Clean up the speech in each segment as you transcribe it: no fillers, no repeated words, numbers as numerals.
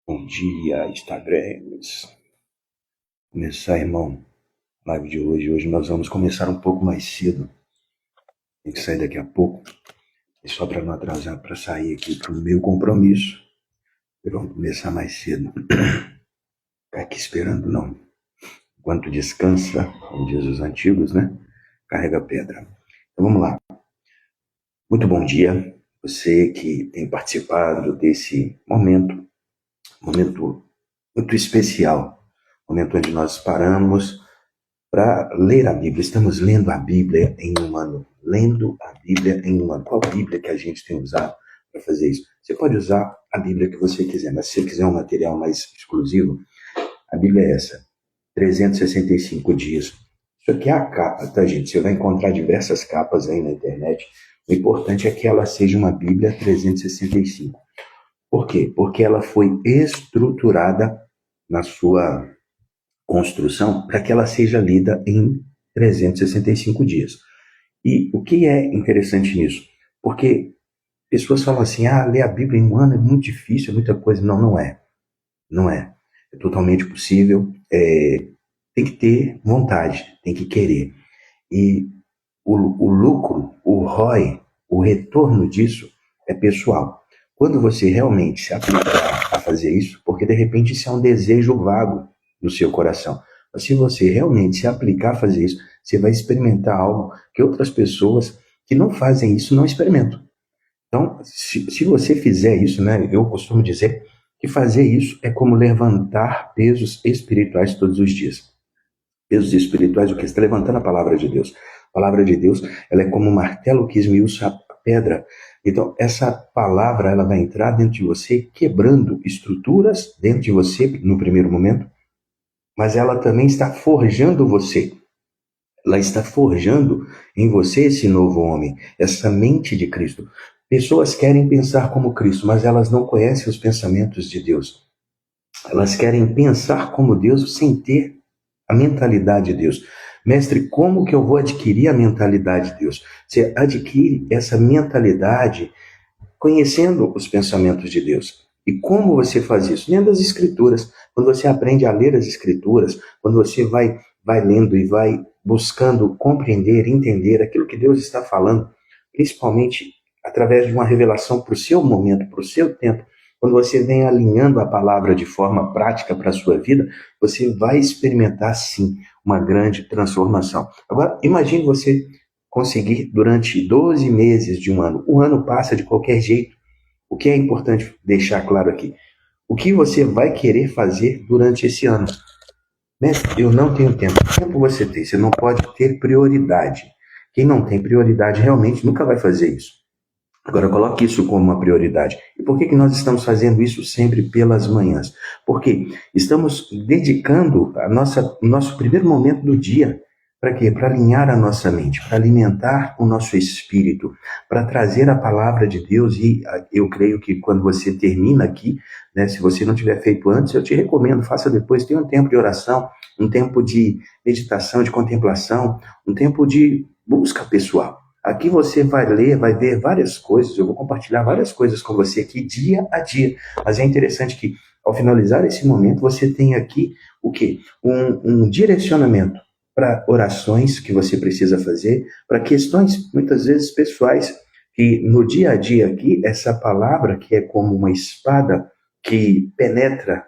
Bom dia, Instagrams. Começar, irmão, live de hoje. Hoje nós vamos começar um pouco mais cedo. Tem que sair daqui a pouco. E só para não atrasar, para sair aqui para o meu compromisso. Vamos começar mais cedo. Ficar aqui esperando, não. Enquanto descansa, como diz os antigos, né? Carrega pedra. Então vamos lá. Muito bom dia. Você que tem participado desse momento muito especial. Momento onde nós paramos para ler a Bíblia. Estamos lendo a Bíblia em um ano. Lendo a Bíblia em um ano. Qual Bíblia que a gente tem usado para fazer isso? Você pode usar a Bíblia que você quiser, mas se você quiser um material mais exclusivo, a Bíblia é essa. 365 dias. Isso aqui é a capa, tá, gente? Você vai encontrar diversas capas aí na internet. O importante é que ela seja uma Bíblia 365. Por quê? Porque ela foi estruturada na sua construção para que ela seja lida em 365 dias. E o que é interessante nisso? Porque pessoas falam assim, ler a Bíblia em um ano é muito difícil, é muita coisa. Não, não é. Não é. É totalmente possível. Tem que ter vontade, tem que querer. E o lucro, o ROI, o retorno disso é pessoal. Quando você realmente se aplicar a fazer isso, porque de repente isso é um desejo vago do seu coração. Mas se você realmente se aplicar a fazer isso, você vai experimentar algo que outras pessoas que não fazem isso não experimentam. Então, se você fizer isso, né, eu costumo dizer que fazer isso é como levantar pesos espirituais todos os dias. Pesos espirituais, o que? Você está levantando a palavra de Deus. A palavra de Deus, ela é como um martelo que esmiuça a pedra. Então, essa palavra, ela vai entrar dentro de você, quebrando estruturas dentro de você, no primeiro momento, mas ela também está forjando você. Ela está forjando em você esse novo homem, essa mente de Cristo. Pessoas querem pensar como Cristo, mas elas não conhecem os pensamentos de Deus. Elas querem pensar como Deus sem ter a mentalidade de Deus. Mestre, como que eu vou adquirir a mentalidade de Deus? Você adquire essa mentalidade conhecendo os pensamentos de Deus. E como você faz isso? Lendo as Escrituras. Quando você aprende a ler as Escrituras, quando você vai lendo e vai buscando compreender, entender aquilo que Deus está falando, principalmente através de uma revelação para o seu momento, para o seu tempo, quando você vem alinhando a palavra de forma prática para a sua vida, você vai experimentar, sim, uma grande transformação. Agora, imagine você conseguir durante 12 meses de um ano. O ano passa de qualquer jeito. O que é importante deixar claro aqui? O que você vai querer fazer durante esse ano? Mestre, eu não tenho tempo. Que tempo você tem? Você não pode ter prioridade. Quem não tem prioridade realmente nunca vai fazer isso. Agora, coloque isso como uma prioridade. E por que nós estamos fazendo isso sempre pelas manhãs? Porque estamos dedicando o nosso primeiro momento do dia. Para quê? Para alinhar a nossa mente, para alimentar o nosso espírito, para trazer a palavra de Deus. E eu creio que quando você termina aqui, né, se você não tiver feito antes, eu te recomendo, faça depois. Tenha um tempo de oração, um tempo de meditação, de contemplação, um tempo de busca pessoal. Aqui você vai ler, vai ver várias coisas, eu vou compartilhar várias coisas com você aqui dia a dia. Mas é interessante que, ao finalizar esse momento, você tem aqui o quê? Um direcionamento para orações que você precisa fazer, para questões, muitas vezes, pessoais, que no dia a dia aqui, essa palavra que é como uma espada que penetra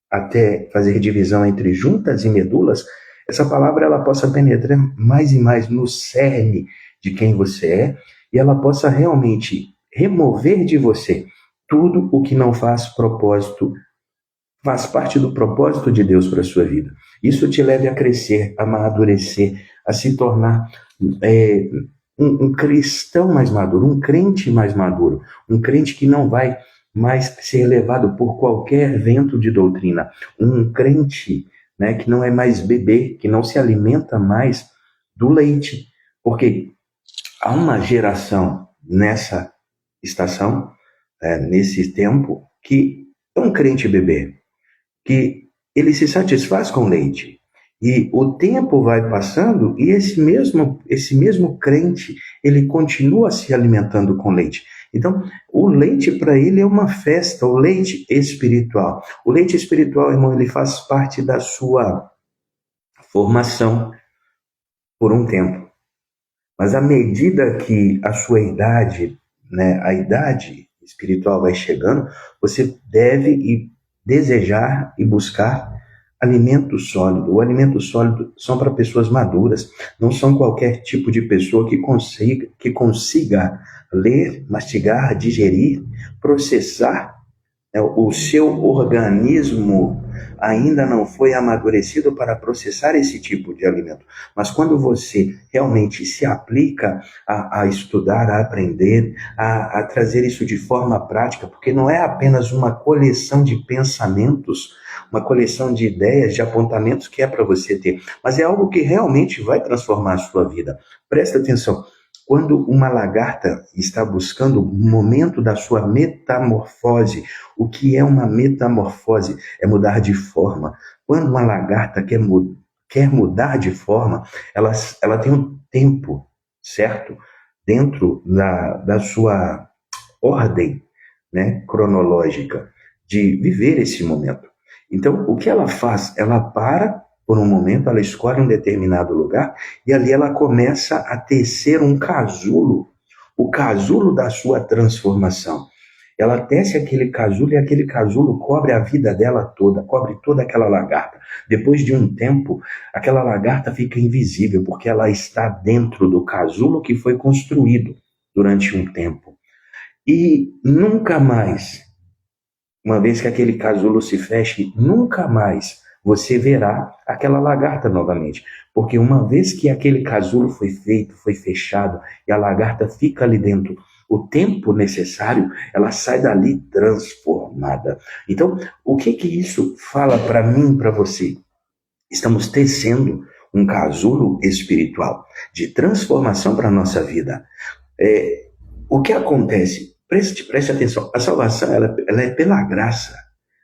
até fazer divisão entre juntas e medulas, essa palavra ela possa penetrar mais e mais no cerne de quem você é, e ela possa realmente remover de você tudo o que não faz propósito, faz parte do propósito de Deus para a sua vida. Isso te leve a crescer, a amadurecer, a se tornar um cristão mais maduro, um crente mais maduro, um crente que não vai mais ser levado por qualquer vento de doutrina, um crente, né, que não é mais bebê, que não se alimenta mais do leite, porque há uma geração nessa estação, nesse tempo, que é um crente bebê, que ele se satisfaz com leite. E o tempo vai passando e esse mesmo crente, ele continua se alimentando com leite. Então, o leite para ele é uma festa, o leite espiritual. O leite espiritual, irmão, ele faz parte da sua formação por um tempo. Mas à medida que a sua idade, né, a idade espiritual vai chegando, você deve desejar e buscar alimento sólido. O alimento sólido são para pessoas maduras, não são qualquer tipo de pessoa que consiga ler, mastigar, digerir, processar. O seu organismo ainda não foi amadurecido para processar esse tipo de alimento. Mas quando você realmente se aplica a estudar, a aprender, a trazer isso de forma prática, porque não é apenas uma coleção de pensamentos, uma coleção de ideias, de apontamentos que é para você ter, mas é algo que realmente vai transformar a sua vida. Presta atenção. Quando uma lagarta está buscando o momento da sua metamorfose, o que é uma metamorfose? É mudar de forma. Quando uma lagarta quer mudar de forma, ela tem um tempo, certo? Dentro da sua ordem, né, cronológica de viver esse momento. Então, o que ela faz? Ela para por um momento, ela escolhe um determinado lugar e ali ela começa a tecer um casulo, o casulo da sua transformação. Ela tece aquele casulo e aquele casulo cobre a vida dela toda, cobre toda aquela lagarta. Depois de um tempo, aquela lagarta fica invisível porque ela está dentro do casulo que foi construído durante um tempo. E nunca mais, uma vez que aquele casulo se feche, nunca mais você verá aquela lagarta novamente. Porque uma vez que aquele casulo foi feito, foi fechado, e a lagarta fica ali dentro, o tempo necessário, ela sai dali transformada. Então, o que isso fala para mim, para você? Estamos tecendo um casulo espiritual de transformação para a nossa vida. O que acontece? Preste atenção. A salvação ela é pela graça.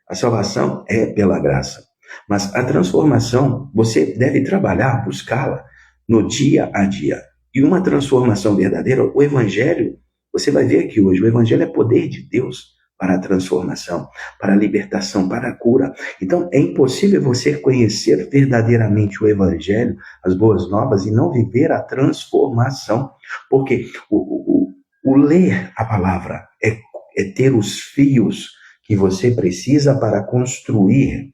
A salvação é pela graça. Mas a transformação, você deve trabalhar, buscá-la no dia a dia. E uma transformação verdadeira, o Evangelho, você vai ver aqui hoje, o Evangelho é poder de Deus para a transformação, para a libertação, para a cura. Então, é impossível você conhecer verdadeiramente o Evangelho, as boas novas, e não viver a transformação. Porque o ler a palavra é ter os fios que você precisa para construir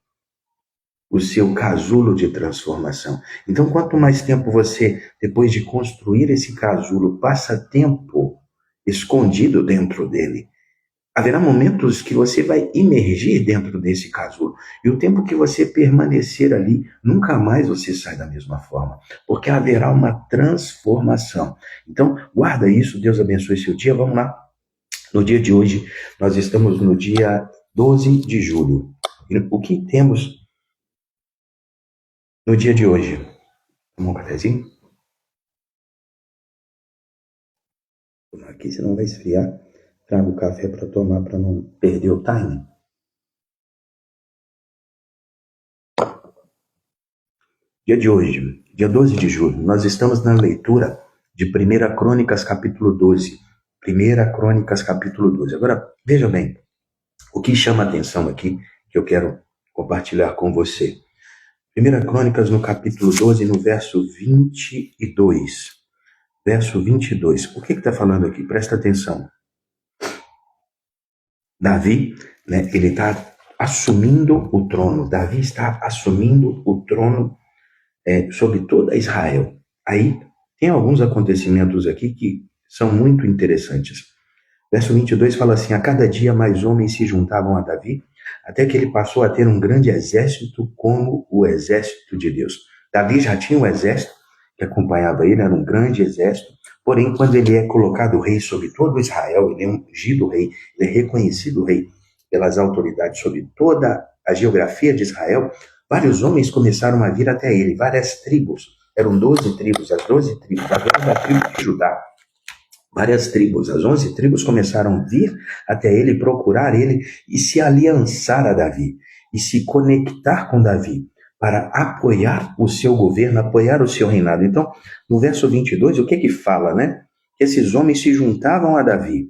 o seu casulo de transformação. Então, quanto mais tempo você, depois de construir esse casulo, passa tempo escondido dentro dele, haverá momentos que você vai imergir dentro desse casulo. E o tempo que você permanecer ali, nunca mais você sai da mesma forma, porque haverá uma transformação. Então, guarda isso, Deus abençoe seu dia. Vamos lá. No dia de hoje, nós estamos no dia 12 de julho. E o que temos no dia de hoje? Tomar um cafezinho? Vou tomar aqui, senão vai esfriar. Trago o café para tomar, para não perder o time. Dia de hoje, dia 12 de julho, nós estamos na leitura de 1 Crônicas, capítulo 12. 1 Crônicas, capítulo 12. Agora, veja bem, o que chama a atenção aqui, que eu quero compartilhar com você. 1 Crônicas, no capítulo 12, no verso 22. Verso 22. O que está falando aqui? Presta atenção. Davi, né, ele está assumindo o trono. Davi está assumindo o trono sobre toda Israel. Aí tem alguns acontecimentos aqui que são muito interessantes. Verso 22 fala assim: a cada dia mais homens se juntavam a Davi, até que ele passou a ter um grande exército como o exército de Deus. Davi já tinha um exército que acompanhava ele, era um grande exército, porém quando ele é colocado rei sobre todo Israel, ele é ungido rei, ele é reconhecido rei pelas autoridades sobre toda a geografia de Israel, vários homens começaram a vir até ele, várias tribos, eram 12 tribos, as 12 tribos, agora da tribo de Judá, várias tribos, as 11 tribos começaram a vir até ele, procurar ele e se aliançar a Davi, e se conectar com Davi, para apoiar o seu governo, apoiar o seu reinado. Então, no verso 22, o que fala, né? Que esses homens se juntavam a Davi.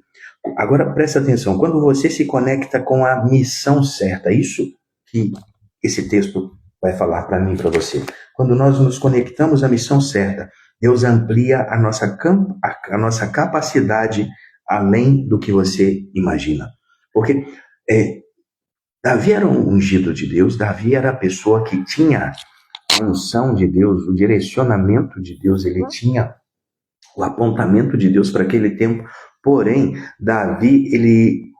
Agora, presta atenção, quando você se conecta com a missão certa, isso que esse texto vai falar para mim e para você. Quando nós nos conectamos à missão certa, Deus amplia a nossa capacidade além do que você imagina. Porque Davi era um ungido de Deus, Davi era a pessoa que tinha a unção de Deus, o direcionamento de Deus, ele tinha o apontamento de Deus para aquele tempo. Porém, Davi, ele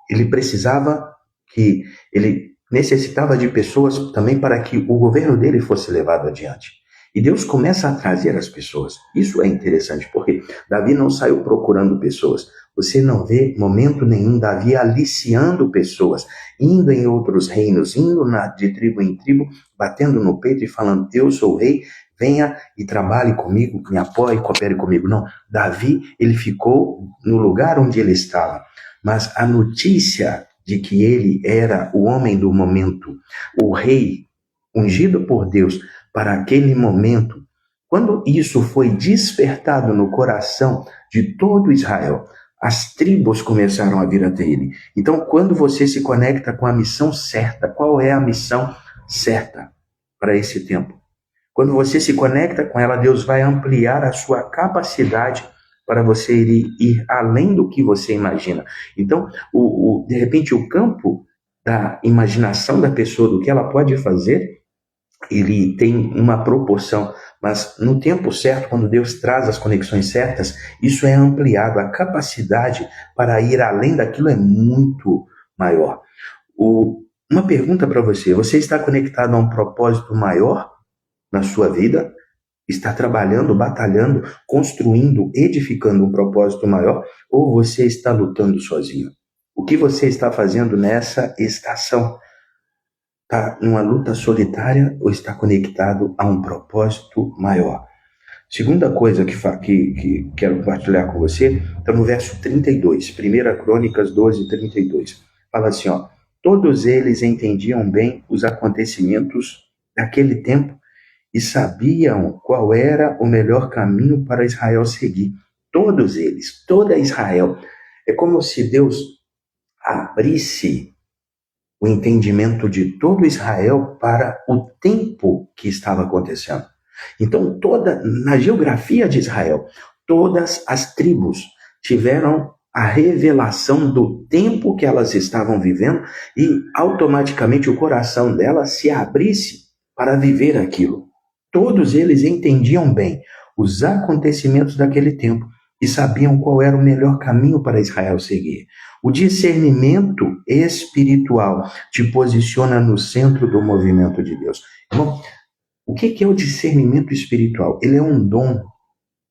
necessitava de pessoas também para que o governo dele fosse levado adiante. E Deus começa a trazer as pessoas. Isso é interessante, porque Davi não saiu procurando pessoas. Você não vê momento nenhum Davi aliciando pessoas, indo em outros reinos, indo de tribo em tribo, batendo no peito e falando, eu sou o rei, venha e trabalhe comigo, me apoie, coopere comigo. Não, Davi, ele ficou no lugar onde ele estava. Mas a notícia de que ele era o homem do momento, o rei, ungido por Deus para aquele momento, quando isso foi despertado no coração de todo Israel, as tribos começaram a vir até ele. Então, quando você se conecta com a missão certa, qual é a missão certa para esse tempo? Quando você se conecta com ela, Deus vai ampliar a sua capacidade para você ir além do que você imagina. Então, de repente, o campo da imaginação da pessoa, do que ela pode fazer, ele tem uma proporção, mas no tempo certo, quando Deus traz as conexões certas, isso é ampliado, a capacidade para ir além daquilo é muito maior. Uma pergunta para você, você está conectado a um propósito maior na sua vida? Está trabalhando, batalhando, construindo, edificando um propósito maior? Ou você está lutando sozinho? O que você está fazendo nessa estação? Está numa luta solitária ou está conectado a um propósito maior? Segunda coisa que quero compartilhar com você está no verso 32, 1 Crônicas 12, 32. Fala assim, ó, todos eles entendiam bem os acontecimentos daquele tempo e sabiam qual era o melhor caminho para Israel seguir. Todos eles, toda Israel. É como se Deus abrisse o entendimento de todo Israel para o tempo que estava acontecendo. Então, na geografia de Israel, todas as tribos tiveram a revelação do tempo que elas estavam vivendo e automaticamente o coração delas se abrisse para viver aquilo. Todos eles entendiam bem os acontecimentos daquele tempo e sabiam qual era o melhor caminho para Israel seguir. O discernimento espiritual te posiciona no centro do movimento de Deus. Irmão, o que é o discernimento espiritual? Ele é um dom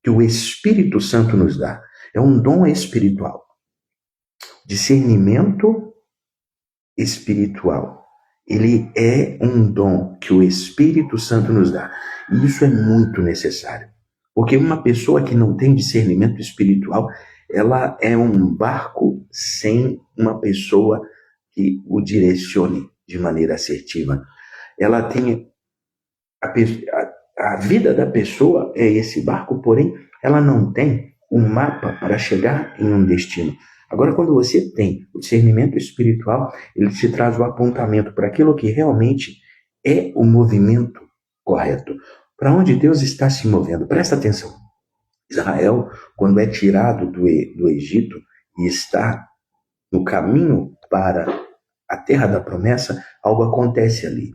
que o Espírito Santo nos dá. É um dom espiritual. Discernimento espiritual. Ele é um dom que o Espírito Santo nos dá. E isso é muito necessário. Porque uma pessoa que não tem discernimento espiritual, ela é um barco sem uma pessoa que o direcione de maneira assertiva. Ela tem a vida da pessoa é esse barco, porém, ela não tem um mapa para chegar em um destino. Agora, quando você tem o discernimento espiritual, ele te traz o apontamento para aquilo que realmente é o movimento correto. Para onde Deus está se movendo? Presta atenção. Israel, quando é tirado do Egito e está no caminho para a terra da promessa, algo acontece ali.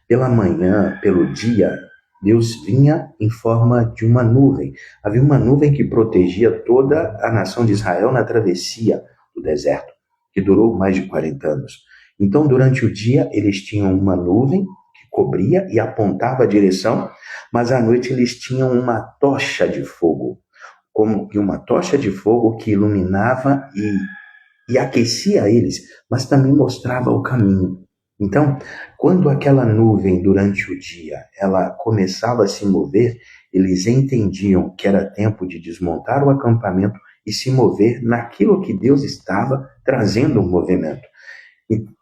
Pela manhã, pelo dia, Deus vinha em forma de uma nuvem. Havia uma nuvem que protegia toda a nação de Israel na travessia do deserto, que durou mais de 40 anos. Então, durante o dia, eles tinham uma nuvem que cobria e apontava a direção, mas à noite eles tinham uma tocha de fogo, como que uma tocha de fogo que iluminava e aquecia eles, mas também mostrava o caminho. Então, quando aquela nuvem durante o dia, ela começava a se mover, eles entendiam que era tempo de desmontar o acampamento e se mover naquilo que Deus estava trazendo um movimento.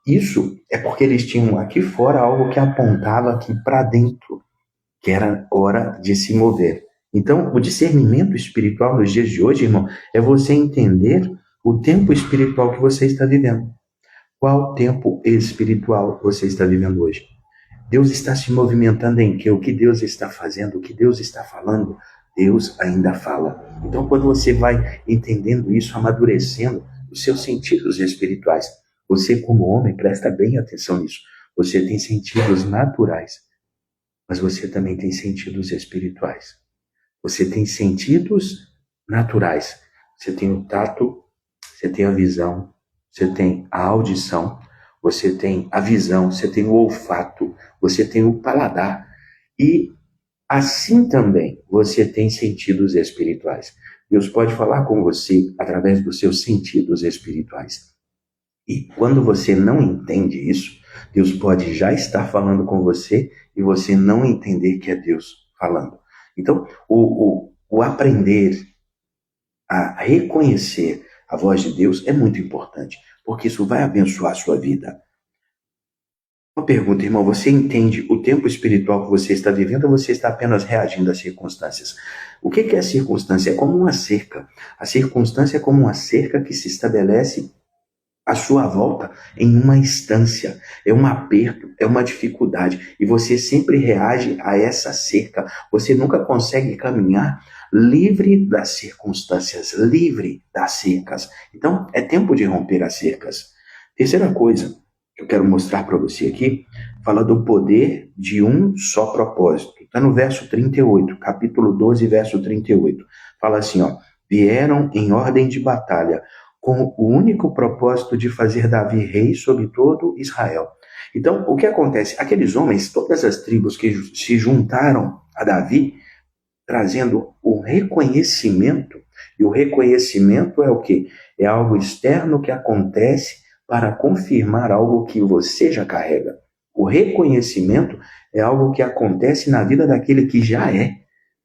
E isso é porque eles tinham aqui fora algo que apontava aqui para dentro, que era hora de se mover. Então, o discernimento espiritual nos dias de hoje, irmão, é você entender o tempo espiritual que você está vivendo. Qual tempo espiritual você está vivendo hoje? Deus está se movimentando em quê? O que Deus está fazendo? O que Deus está falando? Deus ainda fala. Então, quando você vai entendendo isso, amadurecendo os seus sentidos espirituais, você como homem, presta bem atenção nisso. Você tem sentidos naturais, mas você também tem sentidos espirituais. Você tem sentidos naturais. Você tem o tato, você tem a visão, você tem a audição, você tem a visão, você tem o olfato, você tem o paladar. E assim também você tem sentidos espirituais. Deus pode falar com você através dos seus sentidos espirituais. E quando você não entende isso, Deus pode já estar falando com você e você não entender que é Deus falando. Então, o aprender a reconhecer a voz de Deus é muito importante, porque isso vai abençoar a sua vida. Uma pergunta, irmão, você entende o tempo espiritual que você está vivendo ou você está apenas reagindo às circunstâncias? O que é a circunstância? É como uma cerca. A circunstância é como uma cerca que se estabelece à sua volta em uma instância, é um aperto, é uma dificuldade, e você sempre reage a essa cerca, você nunca consegue caminhar livre das circunstâncias, livre das cercas. Então, é tempo de romper as cercas. Terceira coisa que eu quero mostrar para você aqui, fala do poder de um só propósito. Está no verso 38, capítulo 12, verso 38. Fala assim, ó, vieram em ordem de batalha, com o único propósito de fazer Davi rei sobre todo Israel. Então, o que acontece? Aqueles homens, todas as tribos que se juntaram a Davi, trazendo o reconhecimento, e o reconhecimento é o quê? É algo externo que acontece para confirmar algo que você já carrega. O reconhecimento é algo que acontece na vida daquele que já é,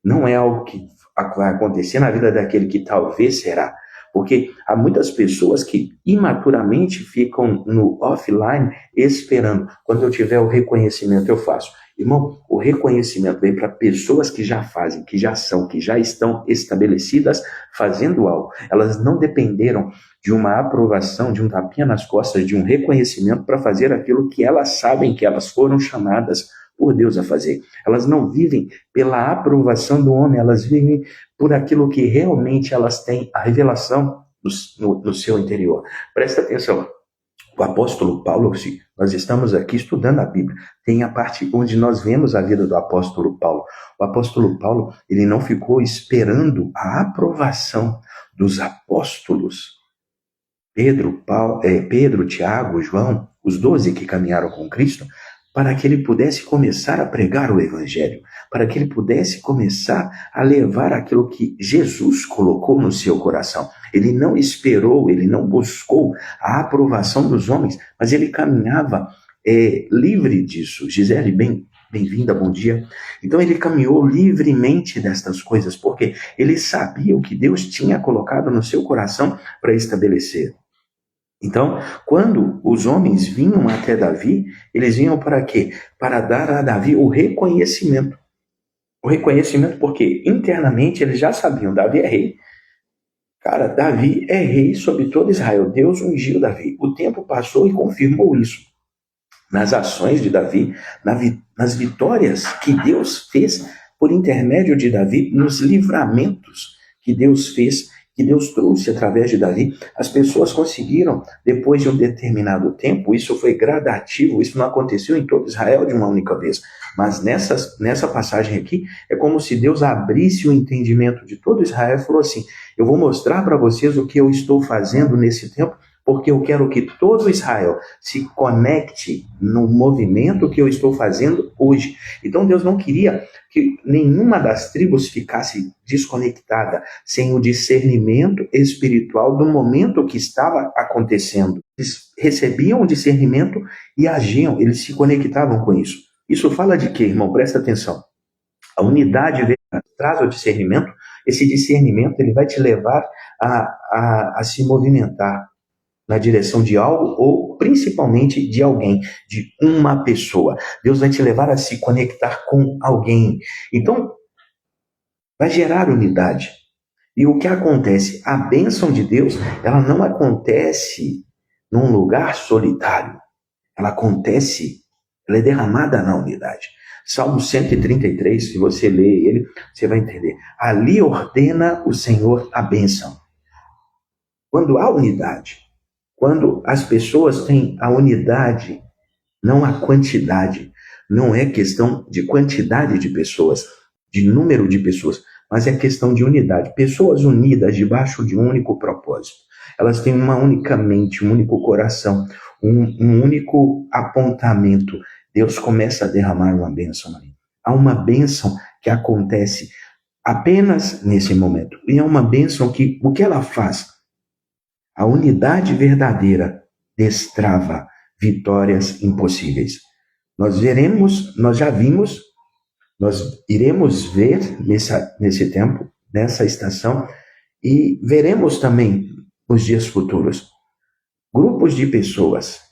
não é algo que vai acontecer na vida daquele que talvez será. Porque há muitas pessoas que imaturamente ficam no offline esperando. Quando eu tiver o reconhecimento, eu faço. Irmão, o reconhecimento vem para pessoas que já fazem, que já são, que já estão estabelecidas fazendo algo. Elas não dependeram de uma aprovação, de um tapinha nas costas, de um reconhecimento para fazer aquilo que elas sabem que elas foram chamadas por Deus a fazer. Elas não vivem pela aprovação do homem, elas vivem por aquilo que realmente elas têm, a revelação no seu interior. Presta atenção. O apóstolo Paulo, se nós estamos aqui estudando a Bíblia, tem a parte onde nós vemos a vida do apóstolo Paulo. O apóstolo Paulo, ele não ficou esperando a aprovação dos apóstolos. Pedro, Tiago, João, os 12 que caminharam com Cristo, para que ele pudesse começar a pregar o evangelho, para que ele pudesse começar a levar aquilo que Jesus colocou no seu coração. Ele não esperou, ele não buscou a aprovação dos homens, mas ele caminhava livre disso. Gisele, bem-vinda, bom dia. Então ele caminhou livremente destas coisas, porque ele sabia o que Deus tinha colocado no seu coração para estabelecer. Então, quando os homens vinham até Davi, eles vinham para quê? Para dar a Davi o reconhecimento. O reconhecimento porque internamente eles já sabiam, Davi é rei. Cara, Davi é rei sobre todo Israel. Deus ungiu Davi. O tempo passou e confirmou isso. Nas ações de Davi, nas vitórias que Deus fez por intermédio de Davi, nos livramentos que Deus fez, que Deus trouxe através de Davi, as pessoas conseguiram, depois de um determinado tempo, isso foi gradativo, isso não aconteceu em todo Israel de uma única vez, mas nessa passagem aqui, é como se Deus abrisse o entendimento de todo Israel e falou assim, eu vou mostrar para vocês o que eu estou fazendo nesse tempo, porque eu quero que todo Israel se conecte no movimento que eu estou fazendo hoje. Então Deus não queria que nenhuma das tribos ficasse desconectada, sem o discernimento espiritual do momento que estava acontecendo. Eles recebiam o discernimento e agiam, eles se conectavam com isso. Isso fala de quê, irmão? Presta atenção. A unidade traz o discernimento, esse discernimento ele vai te levar a se movimentar na direção de algo ou ou principalmente de alguém, de uma pessoa. Deus vai te levar a se conectar com alguém. Então, vai gerar unidade. E o que acontece? A bênção de Deus, ela não acontece num lugar solitário. Ela acontece, ela é derramada na unidade. Salmo 133, se você ler ele, você vai entender. Ali ordena o Senhor a bênção. Quando há unidade, quando as pessoas têm a unidade, não a quantidade, não é questão de quantidade de pessoas, de número de pessoas, mas é questão de unidade. Pessoas unidas debaixo de um único propósito. Elas têm uma única mente, um único coração, um único apontamento. Deus começa a derramar uma bênção ali. Há uma bênção que acontece apenas nesse momento. E é uma bênção que, o que ela faz? A unidade verdadeira destrava vitórias impossíveis. Nós veremos, nós já vimos, nós iremos ver nesse tempo, nessa estação, e veremos também nos dias futuros. Grupos de pessoas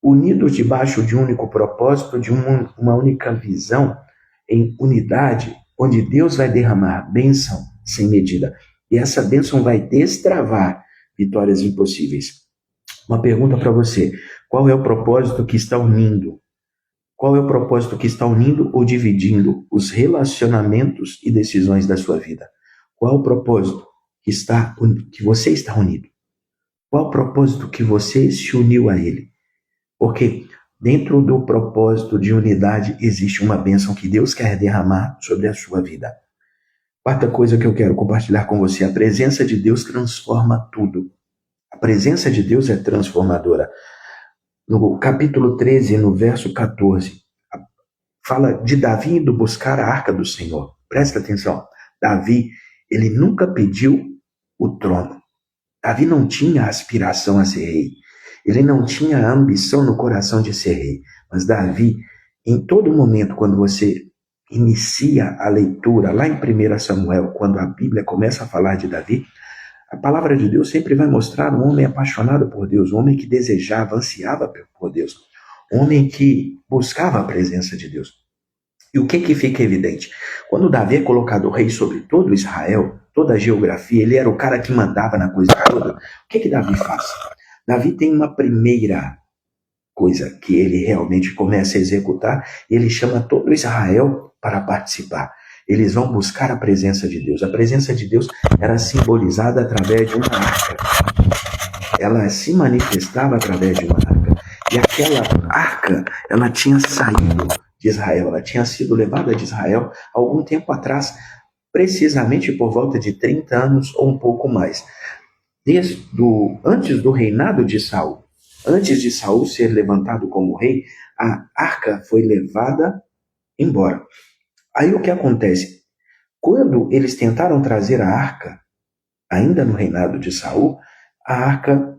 unidos debaixo de um único propósito, de uma única visão, em unidade, onde Deus vai derramar bênção sem medida. E essa bênção vai destravar vitórias impossíveis. Uma pergunta para você: qual é o propósito que está unindo? Qual é o propósito que está unindo ou dividindo os relacionamentos e decisões da sua vida? Qual é o propósito que você está unido? Qual é o propósito que você se uniu a ele? Porque dentro do propósito de unidade existe uma bênção que Deus quer derramar sobre a sua vida. Quarta coisa que eu quero compartilhar com você: a presença de Deus transforma tudo. A presença de Deus é transformadora. No capítulo 13, no verso 14, fala de Davi indo buscar a arca do Senhor. Presta atenção. Davi, ele nunca pediu o trono. Davi não tinha aspiração a ser rei. Ele não tinha a ambição no coração de ser rei. Mas Davi, em todo momento, quando você inicia a leitura, lá em 1 Samuel, quando a Bíblia começa a falar de Davi, a palavra de Deus sempre vai mostrar um homem apaixonado por Deus, um homem que desejava, ansiava por Deus, um homem que buscava a presença de Deus. E o que fica evidente? Quando Davi é colocado rei sobre todo Israel, toda a geografia, ele era o cara que mandava na coisa toda. O que Davi faz? Davi tem uma primeira coisa que ele realmente começa a executar, e ele chama todo Israel para participar. Eles vão buscar a presença de Deus. A presença de Deus era simbolizada através de uma arca. Ela se manifestava através de uma arca. E aquela arca, ela tinha saído de Israel, ela tinha sido levada de Israel algum tempo atrás, precisamente por volta de 30 anos ou um pouco mais. Antes do reinado de Saul, antes de Saul ser levantado como rei, a arca foi levada embora. Aí o que acontece? Quando eles tentaram trazer a arca, ainda no reinado de Saul, a arca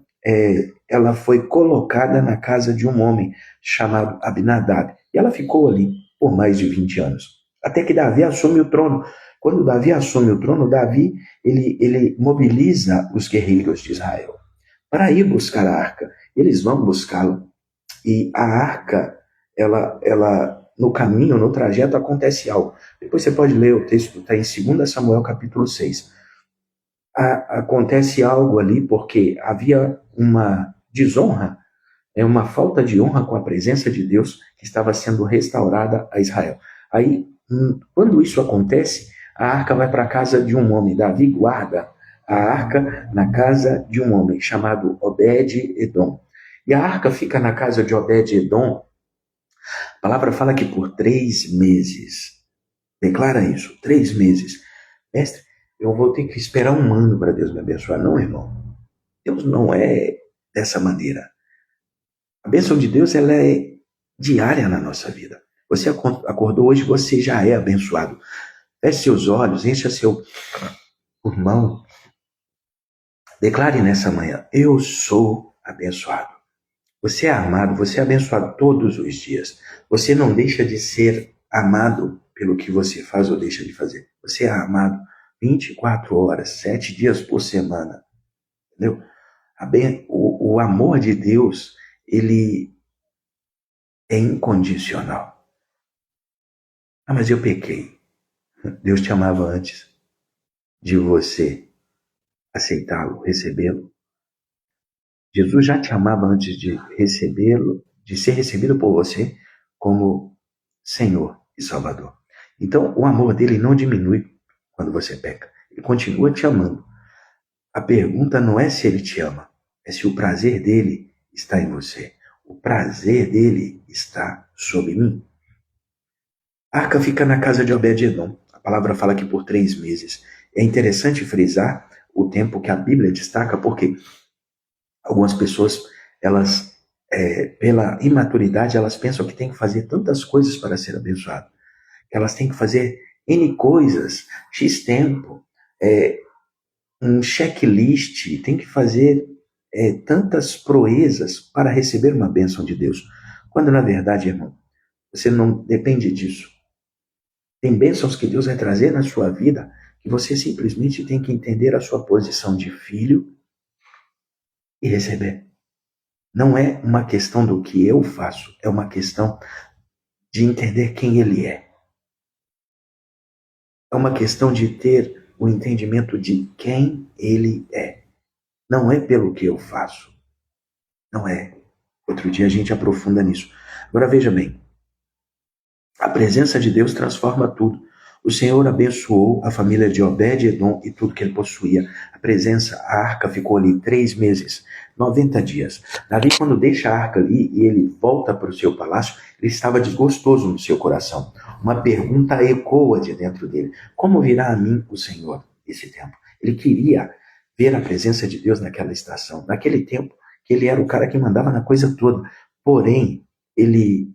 ela foi colocada na casa de um homem chamado Abinadab. E ela ficou ali por mais de 20 anos. Até que Davi assume o trono. Quando Davi assume o trono, Davi ele mobiliza os guerreiros de Israel para ir buscar a arca. Eles vão buscá-la. E a arca, ela no caminho, no trajeto, acontece algo. Depois você pode ler o texto, está em 2 Samuel capítulo 6. Acontece algo ali porque havia uma desonra, uma falta de honra com a presença de Deus que estava sendo restaurada a Israel. Aí, quando isso acontece, a arca vai para a casa de um homem. Davi guarda a arca na casa de um homem chamado Obed-Edom. E a arca fica na casa de Obed-Edom. A palavra fala que por 3 meses. Declara isso, 3 meses. Mestre, eu vou ter que esperar 1 ano para Deus me abençoar. Não, irmão. Deus não é dessa maneira. A bênção de Deus, ela é diária na nossa vida. Você acordou hoje, você já é abençoado. Feche seus olhos, encha seu pulmão. Declare nessa manhã: eu sou abençoado. Você é amado, você é abençoado todos os dias. Você não deixa de ser amado pelo que você faz ou deixa de fazer. Você é amado 24 horas, 7 dias por semana. Entendeu? O amor de Deus, ele é incondicional. Ah, mas eu pequei. Deus te amava antes de você aceitá-lo, recebê-lo. Jesus já te amava antes de recebê-lo, de ser recebido por você como Senhor e Salvador. Então, o amor dele não diminui quando você peca. Ele continua te amando. A pergunta não é se ele te ama, é se o prazer dele está em você. O prazer dele está sobre mim. A arca fica na casa de Obed-edom. A palavra fala que por 3 meses. É interessante frisar o tempo que a Bíblia destaca, porque algumas pessoas, elas, pela imaturidade, elas pensam que tem que fazer tantas coisas para ser abençoado. Que elas têm que fazer N coisas, X tempo, um checklist, tem que fazer tantas proezas para receber uma bênção de Deus. Quando, na verdade, irmão, você não depende disso. Tem bênçãos que Deus vai trazer na sua vida que você simplesmente tem que entender a sua posição de filho e receber. Não é uma questão do que eu faço, é uma questão de entender quem Ele é. É uma questão de ter o entendimento de quem Ele é. Não é pelo que eu faço. Não é. Outro dia a gente aprofunda nisso. Agora veja bem. A presença de Deus transforma tudo. O Senhor abençoou a família de Obed-edom e tudo que ele possuía. A arca ficou ali 3 meses, 90 dias. Davi, quando deixa a arca ali e ele volta para o seu palácio, ele estava desgostoso no seu coração. Uma pergunta ecoa de dentro dele. Como virá a mim o Senhor esse tempo? Ele queria ver a presença de Deus naquela estação, naquele tempo que ele era o cara que mandava na coisa toda. Porém, ele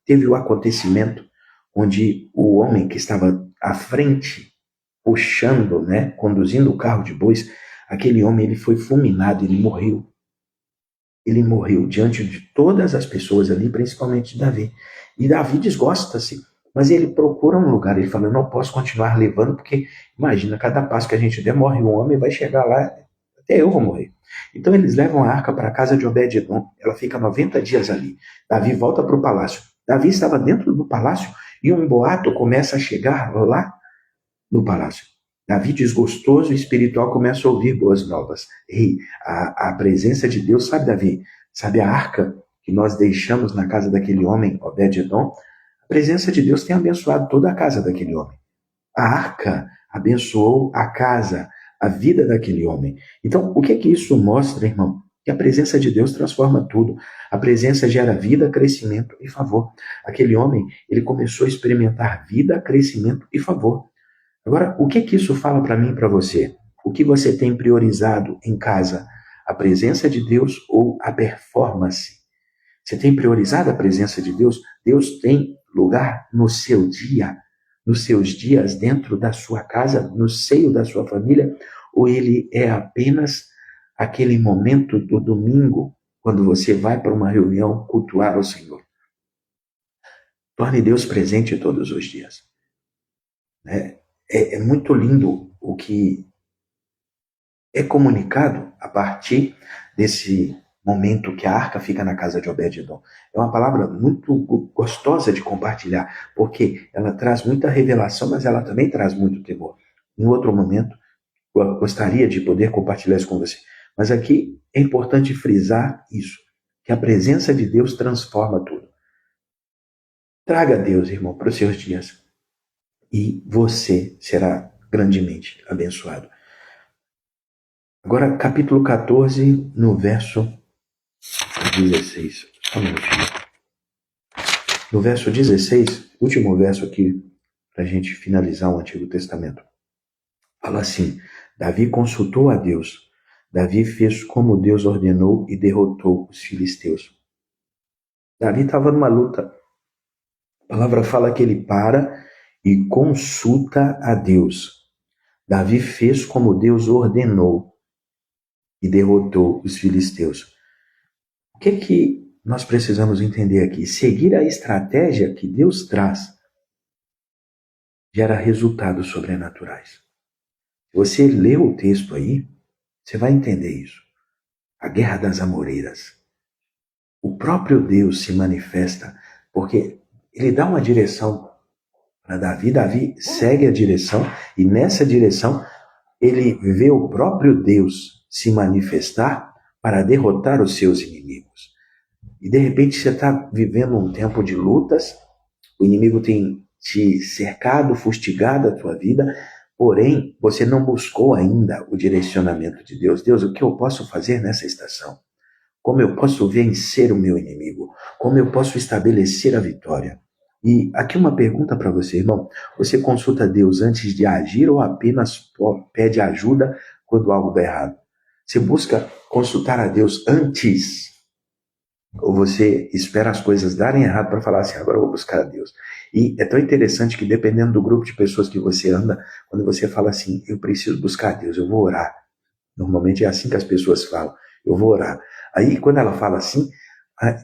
teve o acontecimento onde o homem que estava à frente, puxando, né, conduzindo o carro de bois, aquele homem ele foi fulminado, ele morreu. Ele morreu diante de todas as pessoas ali, principalmente de Davi. E Davi desgosta-se, mas ele procura um lugar. Ele fala: eu não posso continuar levando, porque imagina, cada passo que a gente der, morre um homem, vai chegar lá, até eu vou morrer. Então eles levam a arca para a casa de Obed-edom. Ela fica 90 dias ali. Davi volta para o palácio. Davi estava dentro do palácio e um boato começa a chegar lá no palácio. Davi, desgostoso e espiritual, começa a ouvir boas novas. Ei, a presença de Deus, sabe, Davi? Sabe a arca que nós deixamos na casa daquele homem, Obed-edom? A presença de Deus tem abençoado toda a casa daquele homem. A arca abençoou a casa, a vida daquele homem. Então, o que é que isso mostra, irmão? Que a presença de Deus transforma tudo. A presença gera vida, crescimento e favor. Aquele homem, ele começou a experimentar vida, crescimento e favor. Agora, o que é que isso fala para mim e para você? O que você tem priorizado em casa? A presença de Deus ou a performance? Você tem priorizado a presença de Deus? Deus tem lugar no seu dia, nos seus dias, dentro da sua casa, no seio da sua família? Ou ele é apenas aquele momento do domingo, quando você vai para uma reunião cultuar ao Senhor? Torne Deus presente todos os dias. É muito lindo o que é comunicado a partir desse momento que a arca fica na casa de Obed-edom. É uma palavra muito gostosa de compartilhar, porque ela traz muita revelação, mas ela também traz muito temor. Em outro momento, eu gostaria de poder compartilhar isso com você. Mas aqui é importante frisar isso, que a presença de Deus transforma tudo. Traga Deus, irmão, para os seus dias, e você será grandemente abençoado. Agora, capítulo 14, no verso 16. Só um minutinho. No verso 16, último verso aqui, para a gente finalizar o Antigo Testamento. Fala assim: Davi consultou a Deus. Davi fez como Deus ordenou e derrotou os filisteus. Davi estava numa luta. A palavra fala que ele para e consulta a Deus. Davi fez como Deus ordenou e derrotou os filisteus. O que nós precisamos entender aqui? Seguir a estratégia que Deus traz gera resultados sobrenaturais. Se você lê o texto aí, você vai entender isso. A guerra das amoreiras. o próprio Deus se manifesta, porque ele dá uma direção para Davi, Davi segue a direção, e nessa direção ele vê o próprio Deus se manifestar para derrotar os seus inimigos. E de repente você está vivendo um tempo de lutas, o inimigo tem te cercado, fustigado a tua vida, porém você não buscou ainda o direcionamento de Deus. Deus, o que eu posso fazer nessa estação? Como eu posso vencer o meu inimigo? Como eu posso estabelecer a vitória? E aqui uma pergunta para você, irmão. Você consulta Deus antes de agir ou apenas pede ajuda quando algo dá errado? Você busca consultar a Deus antes ou você espera as coisas darem errado para falar assim, agora eu vou buscar a Deus? E é tão interessante que dependendo do grupo de pessoas que você anda, quando você fala assim, eu preciso buscar a Deus, eu vou orar. Normalmente é assim que as pessoas falam, eu vou orar. Aí quando ela fala assim,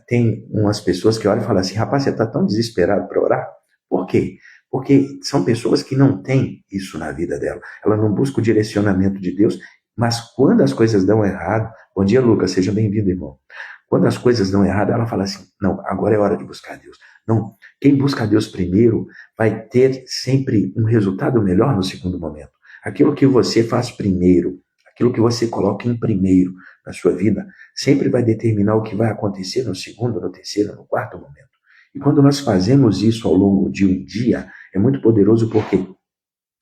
tem umas pessoas que olham e falam assim, rapaz, você está tão desesperado para orar? Por quê? Porque são pessoas que não têm isso na vida dela. Ela não busca o direcionamento de Deus, mas quando as coisas dão errado, bom dia, Lucas, seja bem-vindo, irmão. Quando as coisas dão errado, ela fala assim, não, agora é hora de buscar Deus. Não, quem busca Deus primeiro vai ter sempre um resultado melhor no segundo momento. Aquilo que você faz primeiro, aquilo que você coloca em primeiro na sua vida, sempre vai determinar o que vai acontecer no segundo, no terceiro, no quarto momento. E quando nós fazemos isso ao longo de um dia, é muito poderoso porque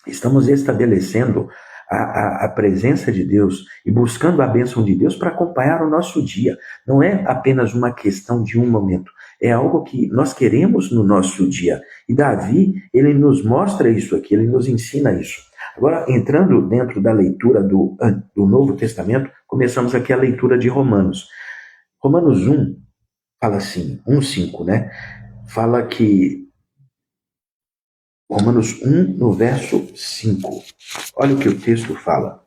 estamos estabelecendo a presença de Deus e buscando a bênção de Deus para acompanhar o nosso dia. Não é apenas uma questão de um momento, é algo que nós queremos no nosso dia. E Davi, ele nos mostra isso aqui, ele nos ensina isso. Agora, entrando dentro da leitura do Novo Testamento, começamos aqui a leitura de Romanos. Romanos 1 fala assim, 1:5, né? Fala que Romanos 1, no verso 5. Olha o que o texto fala.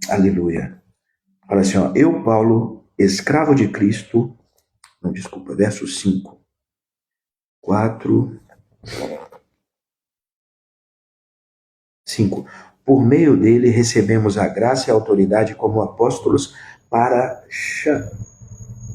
Aleluia. Fala assim, ó, eu, Paulo, escravo de Cristo, não, desculpa, verso 5. 4, 5. Por meio dele recebemos a graça e a autoridade como apóstolos para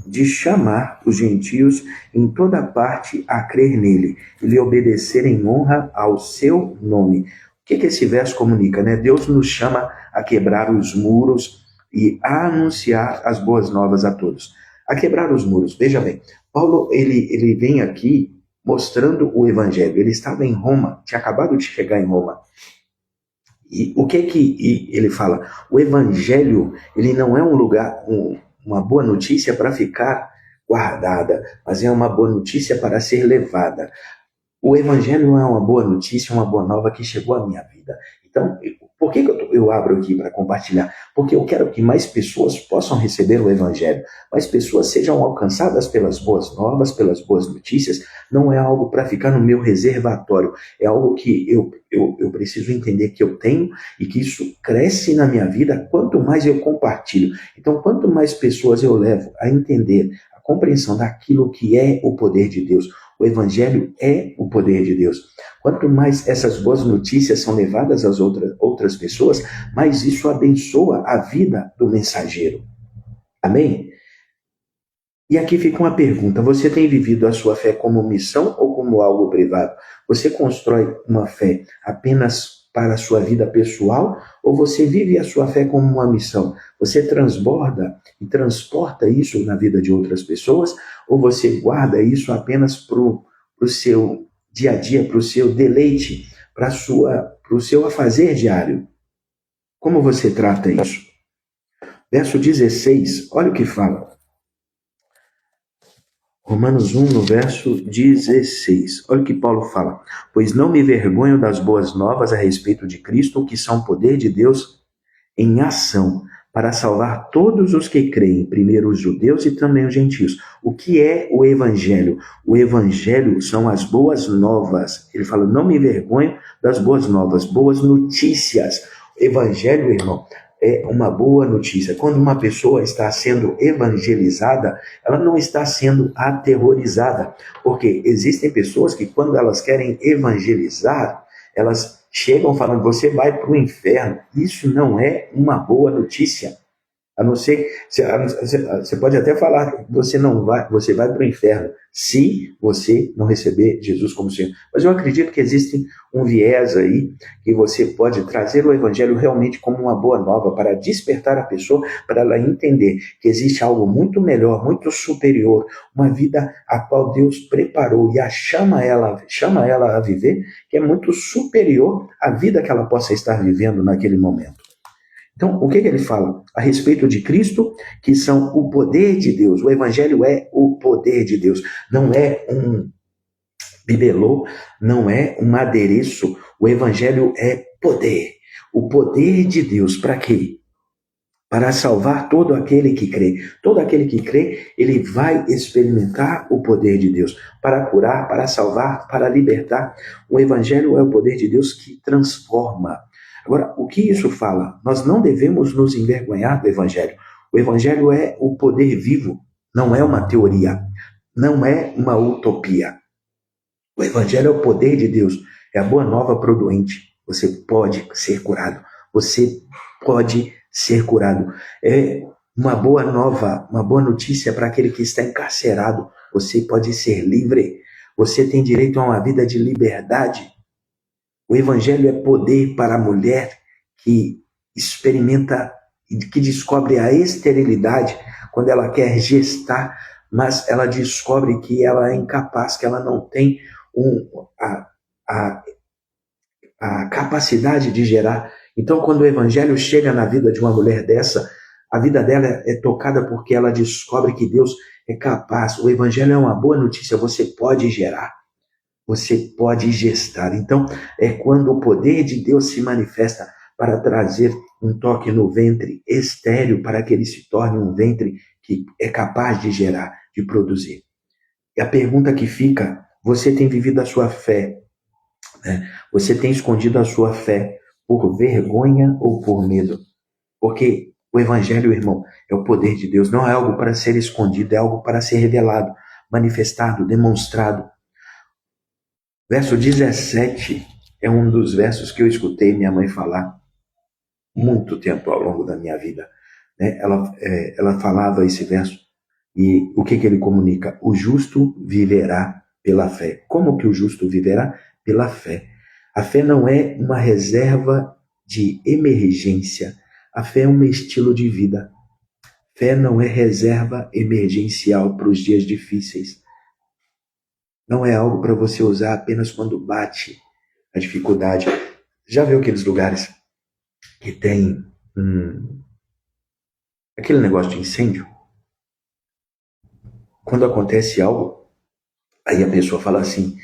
de chamar os gentios em toda parte a crer nele e lhe obedecer em honra ao seu nome. O que esse verso comunica, né? Deus nos chama a quebrar os muros e a anunciar as boas novas a todos. A quebrar os muros. Veja bem, Paulo, ele vem aqui mostrando o evangelho. Ele estava em Roma, tinha acabado de chegar em Roma. E o que ele fala? O evangelho, ele não é um lugar, uma boa notícia para ficar guardada, mas é uma boa notícia para ser levada. O evangelho é uma boa notícia, uma boa nova que chegou à minha vida. Então, por que eu abro aqui para compartilhar? Porque eu quero que mais pessoas possam receber o evangelho, mais pessoas sejam alcançadas pelas boas novas, pelas boas notícias. Não é algo para ficar no meu reservatório, é algo que eu preciso entender que eu tenho e que isso cresce na minha vida quanto mais eu compartilho. Então, quanto mais pessoas eu levo a entender a compreensão daquilo que é o poder de Deus, o evangelho é o poder de Deus. Quanto mais essas boas notícias são levadas às outras pessoas, mais isso abençoa a vida do mensageiro. Amém? E aqui fica uma pergunta: você tem vivido a sua fé como missão ou como algo privado? Você constrói uma fé apenas para a sua vida pessoal ou você vive a sua fé como uma missão? Você transborda e transporta isso na vida de outras pessoas ou você guarda isso apenas para o seu dia a dia, para o seu deleite, para o seu afazer diário? Como você trata isso? Verso 16, olha o que fala. Romanos 1, no verso 16. Olha o que Paulo fala. Pois não me envergonho das boas novas a respeito de Cristo, que são poder de Deus em ação, para salvar todos os que creem, primeiro os judeus e também os gentios. O que é o evangelho? O evangelho são as boas novas. Ele fala, não me envergonho das boas novas, boas notícias. Evangelho, irmão, é uma boa notícia. Quando uma pessoa está sendo evangelizada, ela não está sendo aterrorizada, porque existem pessoas que quando elas querem evangelizar, elas chegam falando, você vai para o inferno. Isso não é uma boa notícia. A não ser, você pode até falar que você vai para o inferno se você não receber Jesus como Senhor. Mas eu acredito que existe um viés aí que você pode trazer o evangelho realmente como uma boa nova para despertar a pessoa, para ela entender que existe algo muito melhor, muito superior, uma vida a qual Deus preparou e chama ela a viver, que é muito superior à vida que ela possa estar vivendo naquele momento. Então, o que ele fala? A respeito de Cristo, que são o poder de Deus. O Evangelho é o poder de Deus. Não é um bibelô, não é um adereço. O Evangelho é poder. O poder de Deus para quê? Para salvar todo aquele que crê. Todo aquele que crê, ele vai experimentar o poder de Deus. Para curar, para salvar, para libertar. O Evangelho é o poder de Deus que transforma. Agora, o que isso fala? Nós não devemos nos envergonhar do Evangelho. O Evangelho é o poder vivo, não é uma teoria, não é uma utopia. O Evangelho é o poder de Deus, é a boa nova para o doente. Você pode ser curado, você pode ser curado. É uma boa nova, uma boa notícia para aquele que está encarcerado. Você pode ser livre, você tem direito a uma vida de liberdade. O Evangelho é poder para a mulher que experimenta, que descobre a esterilidade quando ela quer gestar, mas ela descobre que ela é incapaz, que ela não tem a capacidade de gerar. Então, quando o Evangelho chega na vida de uma mulher dessa, a vida dela é tocada porque ela descobre que Deus é capaz. O Evangelho é uma boa notícia, você pode gerar. Você pode gestar. Então, é quando o poder de Deus se manifesta para trazer um toque no ventre estéril, para que ele se torne um ventre que é capaz de gerar, de produzir. E a pergunta que fica, você tem vivido a sua fé, né? Você tem escondido a sua fé por vergonha ou por medo? Porque o Evangelho, irmão, é o poder de Deus, não é algo para ser escondido, é algo para ser revelado, manifestado, demonstrado. Verso 17 é um dos versos que eu escutei minha mãe falar muito tempo ao longo da minha vida. Ela falava esse verso e o que ele comunica? O justo viverá pela fé. Como que o justo viverá? Pela fé. A fé não é uma reserva de emergência. A fé é um estilo de vida. Fé não é reserva emergencial para os dias difíceis. Não é algo para você usar apenas quando bate a dificuldade. Já viu aqueles lugares que tem aquele negócio de incêndio? Quando acontece algo, aí a pessoa fala assim,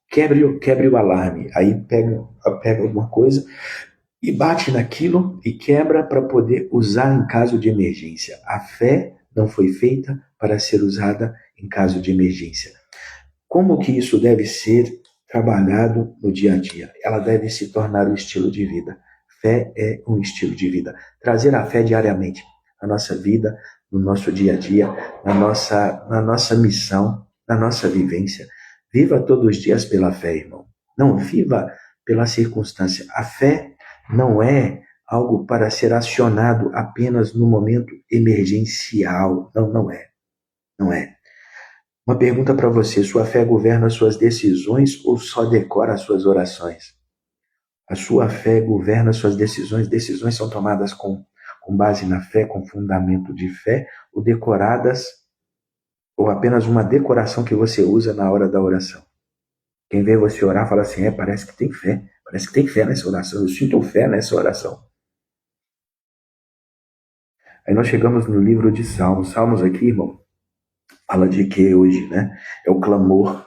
quebre o alarme. Aí pega alguma coisa e bate naquilo e quebra para poder usar em caso de emergência. A fé não foi feita para ser usada em caso de emergência. Como que isso deve ser trabalhado no dia a dia? Ela deve se tornar um estilo de vida. Fé é um estilo de vida. Trazer a fé diariamente na nossa vida, no nosso dia a dia, na nossa missão, na nossa vivência. Viva todos os dias pela fé, irmão. Não viva pela circunstância. A fé não é algo para ser acionado apenas no momento emergencial. Não é. Não é. Uma pergunta para você, sua fé governa as suas decisões ou só decora as suas orações? A sua fé governa as suas decisões, decisões são tomadas com base na fé, com fundamento de fé, ou decoradas, ou apenas uma decoração que você usa na hora da oração. Quem vê você orar fala assim, parece que tem fé nessa oração, eu sinto fé nessa oração. Aí nós chegamos no livro de Salmos. Salmos aqui, irmão, fala de que hoje, né? É o clamor.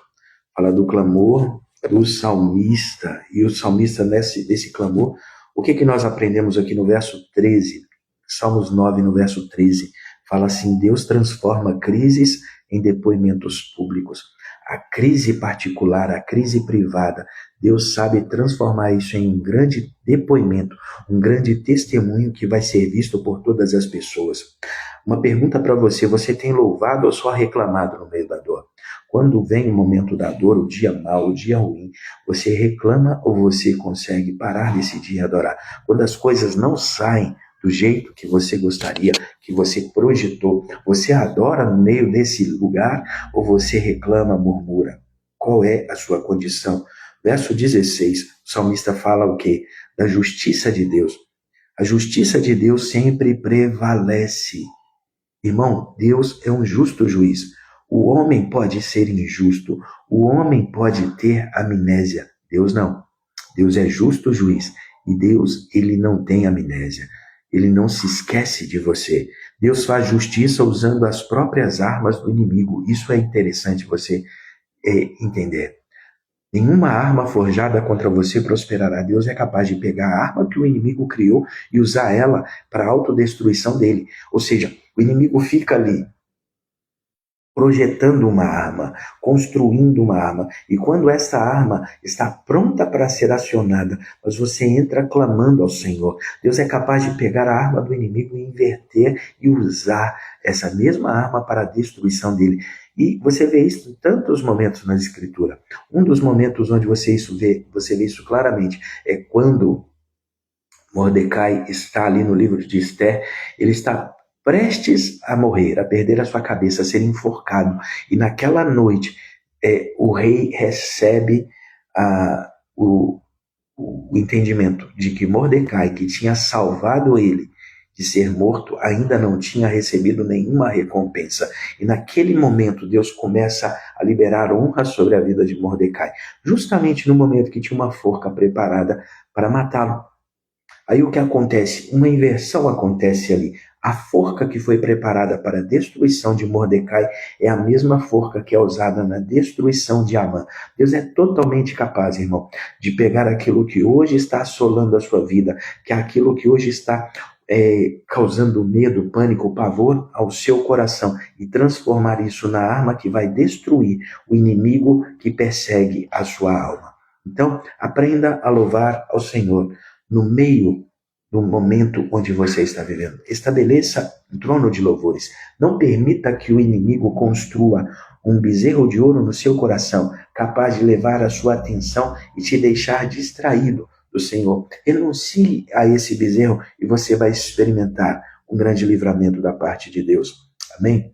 Fala do clamor do salmista. E o salmista, nesse clamor, o que nós aprendemos aqui no verso 13? Salmos 9, no verso 13. Fala assim, Deus transforma crises em depoimentos públicos. A crise particular, a crise privada, Deus sabe transformar isso em um grande depoimento, um grande testemunho que vai ser visto por todas as pessoas. Uma pergunta para você, você tem louvado ou só reclamado no meio da dor? Quando vem o momento da dor, o dia mau, o dia ruim, você reclama ou você consegue parar nesse dia e adorar? Quando as coisas não saem do jeito que você gostaria, que você projetou? Você adora no meio desse lugar ou você reclama, murmura? Qual é a sua condição? Verso 16, o salmista fala o quê? Da justiça de Deus. A justiça de Deus sempre prevalece. Irmão, Deus é um justo juiz. O homem pode ser injusto, o homem pode ter amnésia. Deus não. Deus é justo juiz e Deus, ele não tem amnésia. Ele não se esquece de você. Deus faz justiça usando as próprias armas do inimigo. Isso é interessante você entender. Nenhuma arma forjada contra você prosperará. Deus é capaz de pegar a arma que o inimigo criou e usar ela para a autodestruição dele. Ou seja, o inimigo fica ali projetando uma arma, construindo uma arma. E quando essa arma está pronta para ser acionada, mas você entra clamando ao Senhor, Deus é capaz de pegar a arma do inimigo e inverter e usar essa mesma arma para a destruição dele. E você vê isso em tantos momentos na Escritura. Um dos momentos onde você vê isso claramente é quando Mordecai está ali no livro de Esther, ele está prestes a morrer, a perder a sua cabeça, a ser enforcado. E naquela noite, o rei recebe o entendimento de que Mordecai, que tinha salvado ele de ser morto, ainda não tinha recebido nenhuma recompensa. E naquele momento, Deus começa a liberar honra sobre a vida de Mordecai, justamente no momento que tinha uma forca preparada para matá-lo. Aí o que acontece? Uma inversão acontece ali. A forca que foi preparada para a destruição de Mordecai é a mesma forca que é usada na destruição de Amã. Deus é totalmente capaz, irmão, de pegar aquilo que hoje está assolando a sua vida, que é aquilo que hoje está causando medo, pânico, pavor ao seu coração e transformar isso na arma que vai destruir o inimigo que persegue a sua alma. Então, aprenda a louvar ao Senhor no meio do momento onde você está vivendo. Estabeleça um trono de louvores. Não permita que o inimigo construa um bezerro de ouro no seu coração, capaz de levar a sua atenção e te deixar distraído do Senhor. Renuncie a esse bezerro e você vai experimentar um grande livramento da parte de Deus. Amém?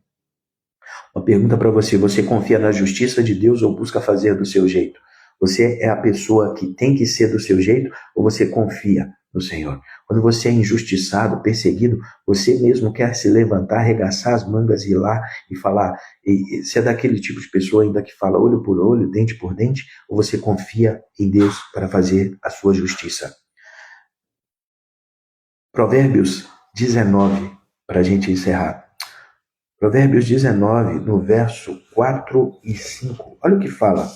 Uma pergunta para você: você confia na justiça de Deus ou busca fazer do seu jeito? Você é a pessoa que tem que ser do seu jeito ou você confia no Senhor? Quando você é injustiçado, perseguido, você mesmo quer se levantar, arregaçar as mangas, ir lá e falar. E você é daquele tipo de pessoa ainda que fala olho por olho, dente por dente, ou você confia em Deus para fazer a sua justiça? Provérbios 19, para a gente encerrar. Provérbios 19, no verso 4 e 5. Olha o que fala.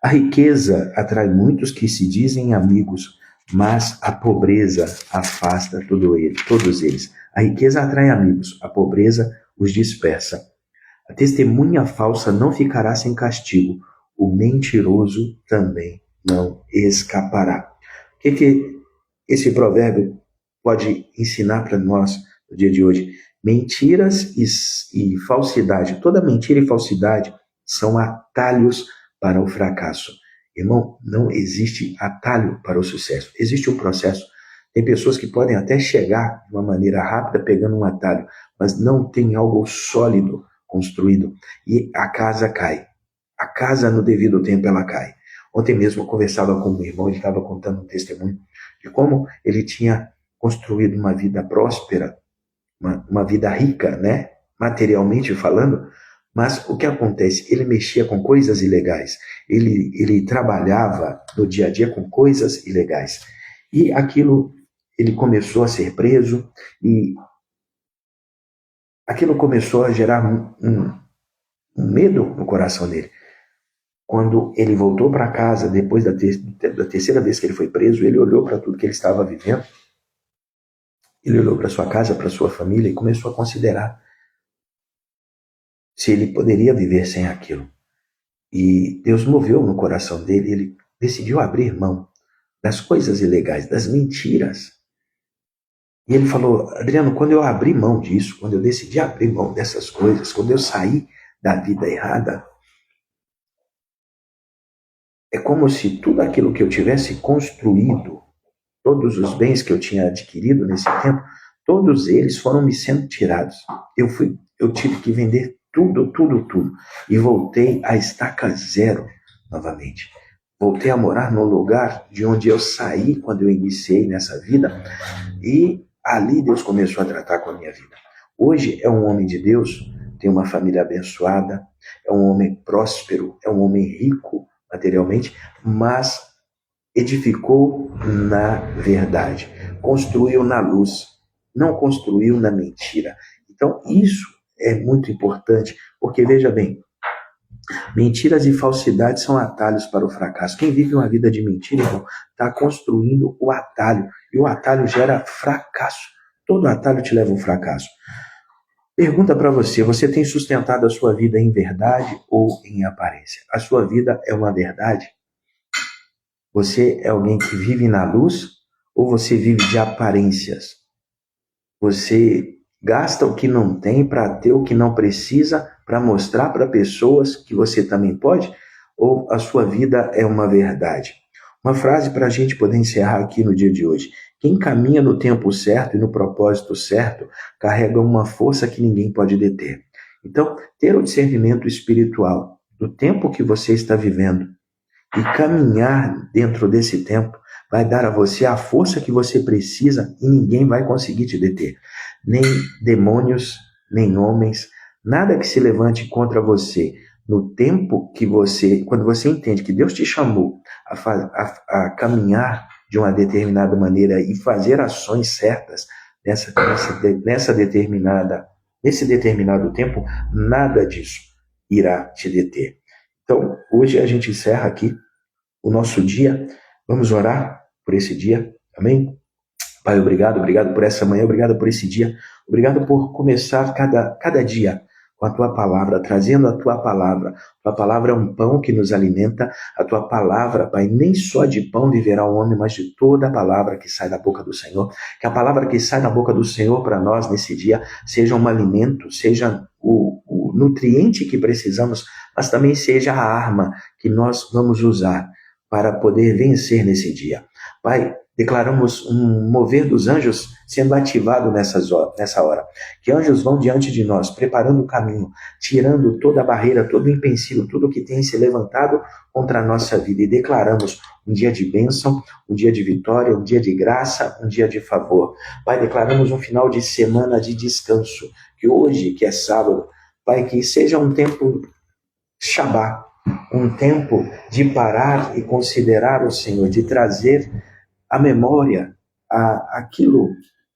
A riqueza atrai muitos que se dizem amigos, mas a pobreza afasta todos eles. A riqueza atrai amigos, a pobreza os dispersa. A testemunha falsa não ficará sem castigo, o mentiroso também não escapará. O que esse provérbio pode ensinar para nós no dia de hoje? Mentiras e falsidade, toda mentira e falsidade são atalhos para o fracasso. Irmão, não existe atalho para o sucesso. Existe um processo. Tem pessoas que podem até chegar de uma maneira rápida pegando um atalho, mas não tem algo sólido construído e a casa cai. A casa no devido tempo ela cai. Ontem mesmo eu conversava com um irmão, ele estava contando um testemunho de como ele tinha construído uma vida próspera, uma vida rica, né? Materialmente falando. Mas o que acontece? Ele mexia com coisas ilegais. Ele trabalhava no dia a dia com coisas ilegais. E aquilo, ele começou a ser preso e aquilo começou a gerar um medo no coração dele. Quando ele voltou para casa, depois da terceira vez que ele foi preso, ele olhou para tudo que ele estava vivendo. Ele olhou para sua casa, para sua família e começou a considerar se ele poderia viver sem aquilo. E Deus moveu no coração dele, ele decidiu abrir mão das coisas ilegais, das mentiras. E ele falou: Adriano, quando eu abri mão disso, quando eu decidi abrir mão dessas coisas, quando eu saí da vida errada, é como se tudo aquilo que eu tivesse construído, todos os bens que eu tinha adquirido nesse tempo, Todos eles foram me sendo tirados. Eu tive que vender tudo, tudo, tudo. E voltei à estaca zero novamente. Voltei a morar no lugar de onde eu saí quando eu iniciei nessa vida. E ali Deus começou a tratar com a minha vida. Hoje é um homem de Deus, tem uma família abençoada, é um homem próspero, é um homem rico materialmente, mas edificou na verdade, construiu na luz, não construiu na mentira. Então, isso é muito importante, porque veja bem, mentiras e falsidades são atalhos para o fracasso. Quem vive uma vida de mentira, então, está construindo o atalho, e o atalho gera fracasso. Todo atalho te leva ao fracasso. Pergunta para você, você tem sustentado a sua vida em verdade ou em aparência? A sua vida é uma verdade? Você é alguém que vive na luz ou você vive de aparências? Você gasta o que não tem para ter o que não precisa, para mostrar para pessoas que você também pode? Ou a sua vida é uma verdade? Uma frase para a gente poder encerrar aqui no dia de hoje. Quem caminha no tempo certo e no propósito certo, carrega uma força que ninguém pode deter. Então, ter o discernimento espiritual do tempo que você está vivendo e caminhar dentro desse tempo vai dar a você a força que você precisa e ninguém vai conseguir te deter. Nem demônios, nem homens, nada que se levante contra você no tempo que você, quando você entende que Deus te chamou a caminhar de uma determinada maneira e fazer ações certas nesse determinado tempo, nada disso irá te deter. Então, hoje a gente encerra aqui o nosso dia. Vamos orar por esse dia. Amém? Pai, obrigado por essa manhã, obrigado por esse dia. Obrigado por começar cada dia com a Tua palavra, trazendo a Tua palavra. A Tua palavra é um pão que nos alimenta. A Tua palavra, Pai, nem só de pão viverá o homem, mas de toda a palavra que sai da boca do Senhor. Que a palavra que sai da boca do Senhor para nós nesse dia seja um alimento, seja o nutriente que precisamos, mas também seja a arma que nós vamos usar para poder vencer nesse dia. Pai, declaramos um mover dos anjos sendo ativado nessa hora. Que anjos vão diante de nós, preparando o caminho, tirando toda a barreira, todo o empecilho, tudo que tem se levantado contra a nossa vida. E declaramos um dia de bênção, um dia de vitória, um dia de graça, um dia de favor. Pai, declaramos um final de semana de descanso. Que hoje, que é sábado, Pai, que seja um tempo Shabá, um tempo de parar e considerar o Senhor, de trazer à memória aquilo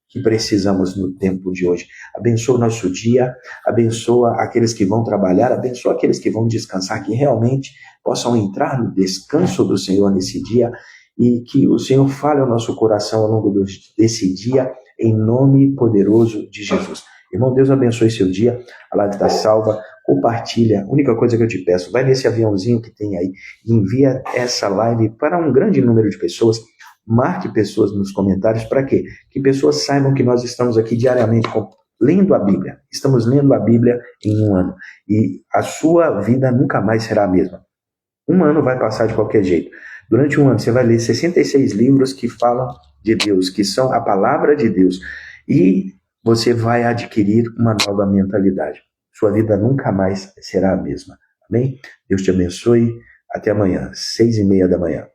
que precisamos no tempo de hoje. Abençoa o nosso dia, abençoa aqueles que vão trabalhar, abençoa aqueles que vão descansar, que realmente possam entrar no descanso do Senhor nesse dia e que o Senhor fale ao nosso coração ao longo desse dia, em nome poderoso de Jesus. Irmão, Deus abençoe seu dia, a live está salva, compartilha. A única coisa que eu te peço, vai nesse aviãozinho que tem aí e envia essa live para um grande número de pessoas. Marque pessoas nos comentários. Para quê? Que pessoas saibam que nós estamos aqui diariamente lendo a Bíblia. Estamos lendo a Bíblia em um ano. E a sua vida nunca mais será a mesma. Um ano vai passar de qualquer jeito. Durante um ano você vai ler 66 livros que falam de Deus, que são a palavra de Deus. E você vai adquirir uma nova mentalidade. Sua vida nunca mais será a mesma. Amém? Deus te abençoe. Até amanhã, 6:30 da manhã.